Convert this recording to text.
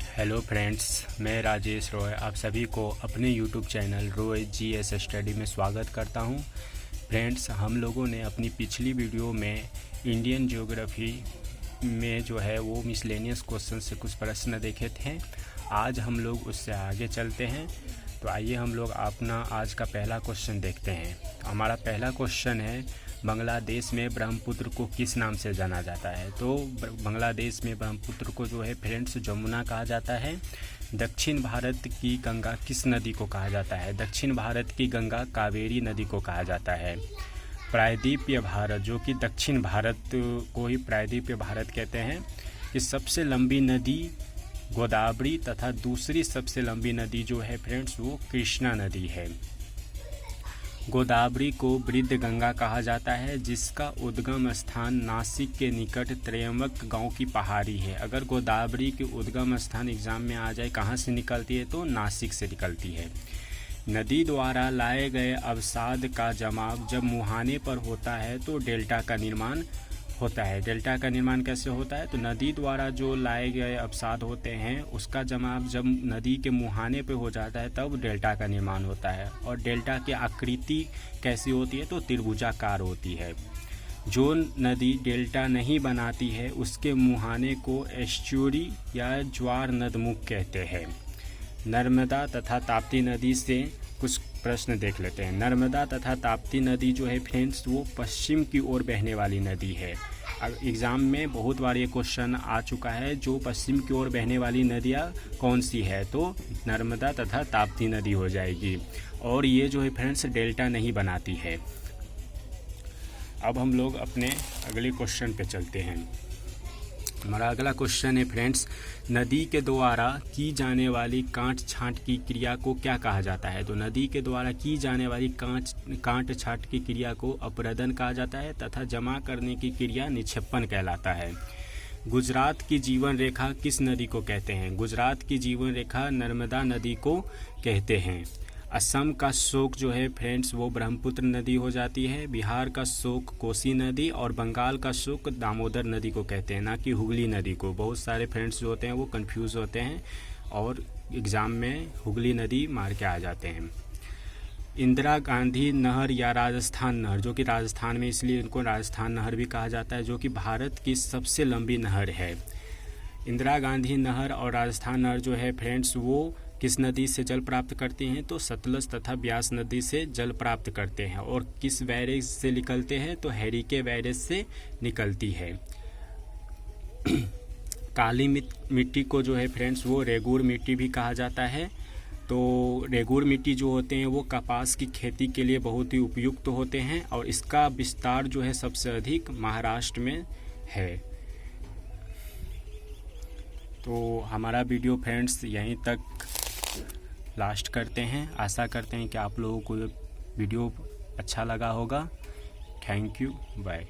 Hello friends, मैं राजेश रॉय आप सभी को अपने YouTube channel Roy GS study में स्वागत करता हूं। फ्रेंड्स, हम लोगों ने अपनी पिछली वीडियो में इंडियन ज्योग्राफी में जो है वो मिसलेनियस क्वेश्चन से कुछ प्रश्न देखे थे। आज हम लोग उससे आगे चलते हैं। तो आइए हम लोग अपना आज का पहला क्वेश्चन देखते हैं। हमारा पहला क्वेश्चन है, बांग्लादेश में ब्रह्मपुत्र को किस नाम से जाना जाता है। तो बांग्लादेश में ब्रह्मपुत्र को जो है फ्रेंड्स जमुना कहा जाता है। दक्षिण भारत की गंगा किस नदी को कहा जाता है। दक्षिण भारत की गंगा कावेरी नदी को कहा जाता है। प्रायद्वीपीय भारत, जो कि दक्षिण भारत को ही प्रायद्वीपीय भारत कहते हैं, कि सबसे लंबी नदी गोदावरी तथा दूसरी सबसे लंबी नदी जो है फ्रेंड्स वो कृष्णा नदी है। गोदावरी को वृद्ध गंगा कहा जाता है, जिसका उद्गम स्थान नासिक के निकट त्रयंबक गांव की पहाड़ी है। अगर गोदावरी के उद्गम स्थान एग्जाम में आ जाए कहां से निकलती है, तो नासिक से निकलती है। नदी द्वारा लाए गए अवसाद का जमाव जब मुहाने पर होता है तो डेल्टा का निर्माण होता है। डेल्टा का निर्माण कैसे होता है, तो नदी द्वारा जो लाए गए अवसाद होते हैं उसका जमाव जब नदी के मुहाने पे हो जाता है तब डेल्टा का निर्माण होता है। और डेल्टा की आकृति कैसी होती है, तो त्रिभुजाकार होती है। जो नदी डेल्टा नहीं बनाती है उसके मुहाने को एस्चुरी या ज्वार नदमुख कहते हैं। नर्मदा तथा ताप्ती नदी से कुछ प्रश्न देख लेते हैं। नर्मदा तथा ताप्ती नदी जो है फ्रेंड्स वो पश्चिम की ओर बहने वाली नदी है। एग्ज़ाम में बहुत बार ये क्वेश्चन आ चुका है, जो पश्चिम की ओर बहने वाली नदियाँ कौन सी है, तो नर्मदा तथा ताप्ती नदी हो जाएगी। और ये जो है फ्रेंड्स डेल्टा नहीं बनाती है। अब हम लोग अपने अगले क्वेश्चन पे चलते हैं। हमारा अगला क्वेश्चन है फ्रेंड्स, नदी के द्वारा की जाने वाली काट छांट की क्रिया को क्या कहा जाता है। तो नदी के द्वारा की जाने वाली काट छांट की क्रिया को अपरदन कहा जाता है तथा जमा करने की क्रिया निक्षेपण कहलाता है। गुजरात की जीवन रेखा किस नदी को कहते हैं। गुजरात की जीवन रेखा नर्मदा नदी को कहते हैं। असम का शोक जो है फ्रेंड्स वो ब्रह्मपुत्र नदी हो जाती है। बिहार का शोक कोसी नदी और बंगाल का शोक दामोदर नदी को कहते हैं, ना कि हुगली नदी को। बहुत सारे फ्रेंड्स जो होते हैं वो कंफ्यूज होते हैं और एग्ज़ाम में हुगली नदी मार के आ जाते हैं। इंदिरा गांधी नहर या राजस्थान नहर, जो कि राजस्थान में इसलिए इनको राजस्थान नहर भी कहा जाता है, जो कि भारत की सबसे लंबी नहर है। इंदिरा गांधी नहर और राजस्थान नहर जो है फ्रेंड्स वो किस नदी से जल प्राप्त करती हैं, तो सतलज तथा ब्यास नदी से जल प्राप्त करते हैं। और किस बैरेज से निकलते हैं, तो हैरिके बैरेज से निकलती है। काली मिट्टी को जो है फ्रेंड्स वो रेगूर मिट्टी भी कहा जाता है। तो रेगूर मिट्टी जो होते हैं वो कपास की खेती के लिए बहुत ही उपयुक्त होते हैं और इसका विस्तार जो है सबसे अधिक महाराष्ट्र में है। तो हमारा वीडियो फ्रेंड्स यहीं तक लास्ट करते हैं। आशा करते हैं कि आप लोगों को वीडियो अच्छा लगा होगा। Thank you, bye.